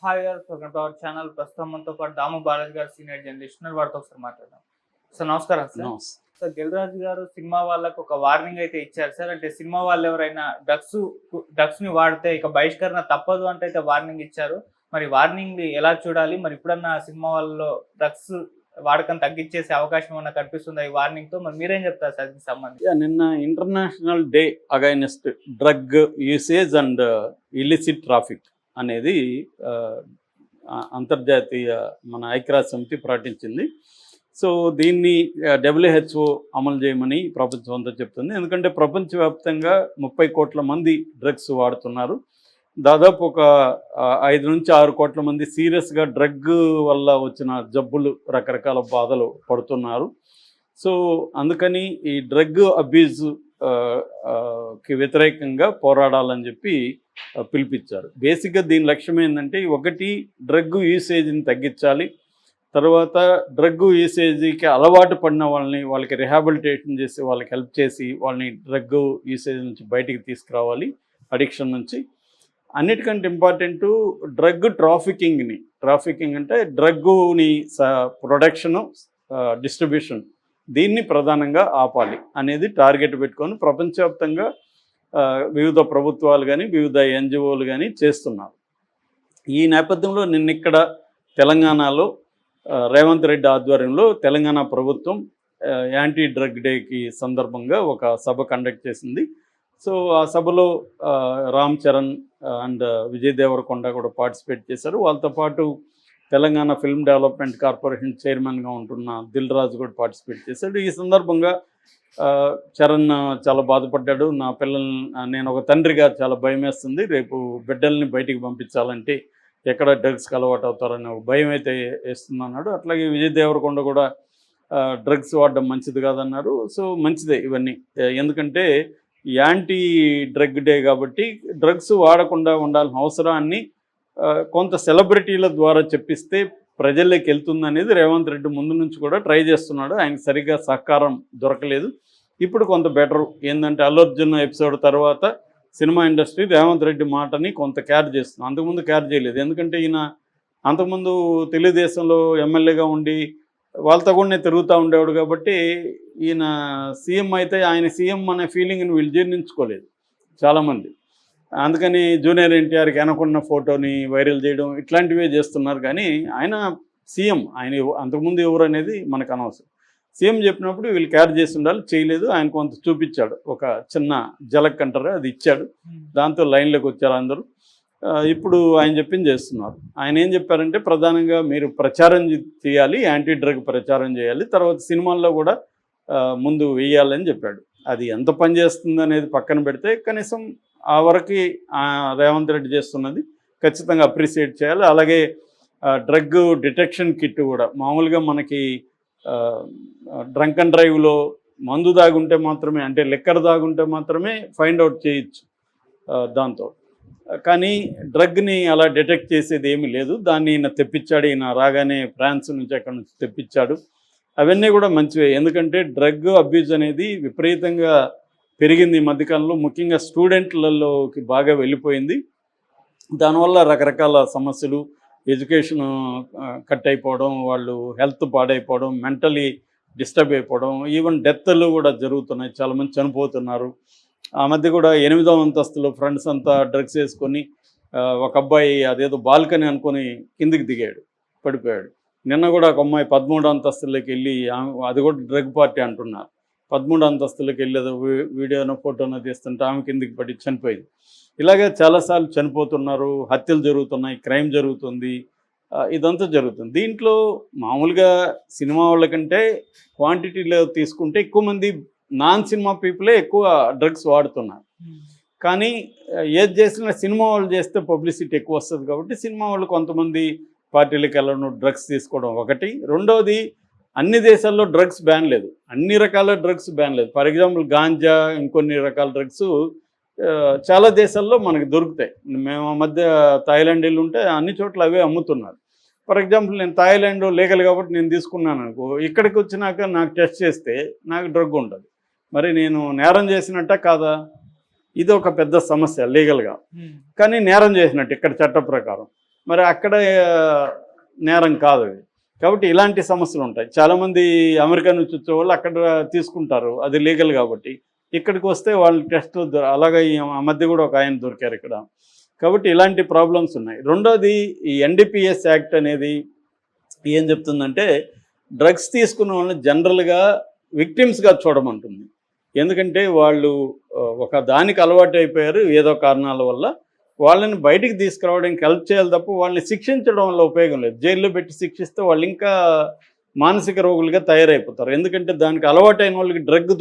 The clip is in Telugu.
హాయ్ గారు, వెల్కమ్ టు అవర్ ఛానల్. ప్రస్తుతం మనతో పాటు దాము బాలాజీ గారు, సీనియర్ జర్నలిస్ట్ ఉన్నారు. వారితో ఒకసారి మాట్లాడదాం. సార్ నమస్కారం సార్. నమస్తే. సార్, దిల్రాజు గారు సినిమా వాళ్ళకు ఒక వార్నింగ్ అయితే ఇచ్చారు సార్. అంటే సినిమా వాళ్ళు ఎవరైనా డ్రగ్స్ ని వాడితే ఇక బహిష్కరణ తప్పదు అంటే అయితే వార్నింగ్ ఇచ్చారు. మరి వార్నింగ్ ఎలా చూడాలి? మరి ఇప్పుడన్నా సినిమా వాళ్ళలో డ్రగ్స్ వాడకం తగ్గించేసే అవకాశం ఏమన్నా కనిపిస్తుందా ఈ వార్నింగ్ తో? మరి మీరేం చెప్తారు సార్ దీనికి సంబంధించి? నిన్న international day against drug usage and illicit traffic అనేది అంతర్జాతీయ మన ఐక్యరాజ్య సమితి ప్రకటించింది. సో దీన్ని WHO అమలు చేయమని ప్రపంచం అంతా చెప్తుంది. ఎందుకంటే ప్రపంచవ్యాప్తంగా 30 కోట్ల మంది డ్రగ్స్ వాడుతున్నారు. దాదాపు ఒక 5 నుంచి 6 కోట్ల మంది సీరియస్గా డ్రగ్ వల్ల వచ్చిన జబ్బులు, రకరకాల బాధలు పడుతున్నారు. సో అందుకని ఈ డ్రగ్ అబ్యూజ్ కి వ్యతిరేకంగా పోరాడాలని చెప్పి పిలిపించారు. బేసిక్గా దీని లక్ష్యం ఏంటంటే, ఒకటి డ్రగ్ యూసేజ్ని తగ్గించాలి. తర్వాత డ్రగ్ యూసేజ్కి అలవాటు పడిన వాళ్ళకి రిహాబిలిటేషన్ చేసి వాళ్ళకి హెల్ప్ చేసి వాళ్ళని డ్రగ్ యూసేజ్ నుంచి బయటికి తీసుకురావాలి, అడిక్షన్ నుంచి. అన్నిటికంటే ఇంపార్టెంట్ డ్రగ్ ట్రాఫికింగ్ అంటే డ్రగ్ని ప్రొడక్షను, డిస్ట్రిబ్యూషన్, దీన్ని ప్రధానంగా ఆపాలి అనేది టార్గెట్ పెట్టుకొని ప్రపంచవ్యాప్తంగా వివిధ ప్రభుత్వాలు కానీ వివిధ NGOలు కానీ చేస్తున్నారు. ఈ నేపథ్యంలో నిన్న తెలంగాణలో రేవంత్ రెడ్డి ఆధ్వర్యంలో తెలంగాణ ప్రభుత్వం యాంటీ డ్రగ్ డేకి సందర్భంగా ఒక సభ కండక్ట్ చేసింది. సో ఆ సభలో రామ్ చరణ్ అండ్ విజయ్ దేవరకొండ కూడా పార్టిసిపేట్ చేశారు. వాళ్ళతో పాటు తెలంగాణ ఫిల్మ్ డెవలప్మెంట్ కార్పొరేషన్ చైర్మన్గా ఉంటున్న దిల్ రాజు కూడా పార్టిసిపేట్ చేశాడు. ఈ సందర్భంగా చరణ్ చాలా బాధపడ్డాడు. నా పిల్లల్ని, నేను ఒక తండ్రిగా చాలా భయం వేస్తుంది, రేపు బిడ్డల్ని బయటికి పంపించాలంటే ఎక్కడ డ్రగ్స్కి అలవాటు అవుతారనే ఒక భయం అయితే వేస్తుందన్నాడు. అట్లాగే విజయ్ దేవరకొండ కూడా డ్రగ్స్ వాడడం మంచిది కాదన్నారు. సో మంచిదే ఇవన్నీ, ఎందుకంటే యాంటీ డ్రగ్ డే కాబట్టి డ్రగ్స్ వాడకుండా ఉండాల్సిన అవసరాన్ని కొంత సెలబ్రిటీల ద్వారా చెప్పిస్తే ప్రజల్లోకి వెళ్తుందనేది రేవంత్ రెడ్డి ముందు నుంచి కూడా ట్రై చేస్తున్నాడు. ఆయనకు సరిగ్గా సహకారం దొరకలేదు. ఇప్పుడు కొంత బెటర్ ఏంటంటే, అల్లు అర్జున్ ఎపిసోడ్ తర్వాత సినిమా ఇండస్ట్రీ రేవంత్ రెడ్డి మాటని కొంత కేర్ చేస్తుంది. అంతకుముందు కేర్ చేయలేదు. ఎందుకంటే ఈయన అంతకుముందు తెలుగుదేశంలో ఎమ్మెల్యేగా ఉండి వాళ్ళతో కూడా తిరుగుతూ ఉండేవాడు కాబట్టి ఈయన సీఎం అయితే ఆయన సీఎం అనే ఫీలింగ్ని వీళ్ళు జీర్ణించుకోలేదు చాలామంది. అందుకని జూనియర్ ఎన్టీఆర్కి అనుకున్న ఫోటోని వైరల్ చేయడం ఇట్లాంటివే చేస్తున్నారు. కానీ ఆయన సీఎం, ఆయన అంతకుముందు ఎవరు అనేది మనకు అనవసరం. సీఎం చెప్పినప్పుడు వీళ్ళు కేర్ చేసి ఉండాలి, చేయలేదు. ఆయన కొంత చూపించాడు, ఒక చిన్న జలక్ అంటారు, అది ఇచ్చాడు. దాంతో లైన్లోకి వచ్చారు అందరూ. ఇప్పుడు ఆయన చెప్పింది చేస్తున్నారు. ఆయన ఏం చెప్పారంటే, ప్రధానంగా మీరు ప్రచారం చేయాలి, యాంటీ డ్రగ్ ప్రచారం చేయాలి, తర్వాత సినిమాల్లో కూడా ముందు వేయాలని చెప్పాడు. అది ఎంత పని చేస్తుంది అనేది పక్కన పెడితే కనీసం ఆ వరకు రేవంత్ రెడ్డి చేస్తున్నది ఖచ్చితంగా అప్రిషియేట్ చేయాలి. అలాగే డ్రగ్ డిటెక్షన్ కిట్ కూడా మామూలుగా మనకి డ్రంక్ అండ్ డ్రైవ్లో మందు దాగుంటే మాత్రమే, అంటే లిక్కర్ దాగుంటే మాత్రమే ఫైండ్ అవుట్ చేయొచ్చు దాంతో. కానీ డ్రగ్ని అలా డిటెక్ట్ చేసేది ఏమీ లేదు. దాన్ని ఈయన తెప్పించాడు. ఈయన రాగానే ఫ్రాన్స్ నుంచి అక్కడ నుంచి తెప్పించాడు. అవన్నీ కూడా మంచివే, ఎందుకంటే డ్రగ్ అబ్యూజ్ అనేది విపరీతంగా పెరిగింది ఈ మధ్యకాలంలో. ముఖ్యంగా స్టూడెంట్లలోకి బాగా వెళ్ళిపోయింది. దానివల్ల రకరకాల సమస్యలు, ఎడ్యుకేషన్ కట్ అయిపోవడం, వాళ్ళు హెల్త్ పాడైపోవడం, మెంటలీ డిస్టర్బ్ అయిపోవడం, ఈవెన్ డెత్లు కూడా జరుగుతున్నాయి. చాలామంది చనిపోతున్నారు. ఆ మధ్య కూడా 8వ అంతస్తులో ఫ్రెండ్స్ అంతా డ్రగ్స్ వేసుకొని ఒక అబ్బాయి అదేదో బాల్కనీ అనుకొని కిందికి దిగాడు, పడిపోయాడు. నిన్న కూడా ఒక అమ్మాయి 13వ అంతస్తులోకి వెళ్ళి, అది కూడా డ్రగ్ పార్టీ అంటున్నారు, 13వ అంతస్తులోకి వెళ్ళి ఏదో వీడియోనో ఫోటోనో తీస్తుంటే ఆమె కిందికి పడి చనిపోయింది. ఇలాగే చాలాసార్లు చనిపోతున్నారు, హత్యలు జరుగుతున్నాయి, క్రైమ్ జరుగుతుంది, ఇదంతా జరుగుతుంది. దీంట్లో మామూలుగా సినిమా వాళ్ళకంటే క్వాంటిటీలో తీసుకుంటే ఎక్కువ మంది నాన్ సినిమా పీపులే ఎక్కువ డ్రగ్స్ వాడుతున్నారు. కానీ ఏది చేసినా సినిమా వాళ్ళు చేస్తే పబ్లిసిటీ ఎక్కువ వస్తుంది కాబట్టి సినిమా వాళ్ళు కొంతమంది పార్టీలకు వెళ్ళడం, డ్రగ్స్ తీసుకోవడం ఒకటి. రెండవది, అన్ని దేశాల్లో డ్రగ్స్ బ్యాన్ లేదు, అన్ని రకాల డ్రగ్స్ బ్యాన్ లేదు. ఫర్ ఎగ్జాంపుల్ గాంజా, ఇంకొన్ని రకాల డ్రగ్స్ చాలా దేశాల్లో మనకి దొరుకుతాయి. మేము మధ్య థాయిలాండ్ వెళ్ళి ఉంటే అన్ని చోట్ల అవే అమ్ముతున్నారు. ఫర్ ఎగ్జాంపుల్ నేను థాయిలాండ్ లీగల్ కాబట్టి నేను తీసుకున్నాను అనుకో, ఇక్కడికి వచ్చినాక నాకు టెస్ట్ చేస్తే నాకు డ్రగ్ ఉంటుంది. మరి నేను నేరం చేసినట్ట కాదా? ఇది ఒక పెద్ద సమస్య లీగల్గా. కానీ నేరం చేసినట్టు ఇక్కడ చట్ట ప్రకారం. మరి అక్కడ నేరం కాదు అది. కాబట్టి ఇలాంటి సమస్యలు ఉంటాయి. చాలామంది అమెరికా నుంచి వచ్చే వాళ్ళు అక్కడ తీసుకుంటారు, అది లీగల్ కాబట్టి. ఇక్కడికి వస్తే వాళ్ళు టెస్ట్ అలాగే ఆ మధ్య కూడా ఒక ఆయన దొరికారు ఇక్కడ. కాబట్టి ఇలాంటి ప్రాబ్లమ్స్ ఉన్నాయి. రెండోది ఈ ఎన్డీపీఎస్ యాక్ట్ అనేది ఏం చెప్తుందంటే డ్రగ్స్ తీసుకున్న వాళ్ళని జనరల్గా విక్టిమ్స్గా చూడమంటుంది. ఎందుకంటే వాళ్ళు ఒక దానికి అలవాటు అయిపోయారు ఏదో కారణాల వల్ల. వాళ్ళని బయటికి తీసుకురావడానికి హెల్ప్ చేయాలి తప్ప వాళ్ళని శిక్షించడం వల్ల ఉపయోగం లేదు. జైల్లో పెట్టి శిక్షిస్తే వాళ్ళు ఇంకా మానసిక రోగులుగా తయారైపోతారు. ఎందుకంటే దానికి అలవాటైన వాళ్ళకి డ్రగ్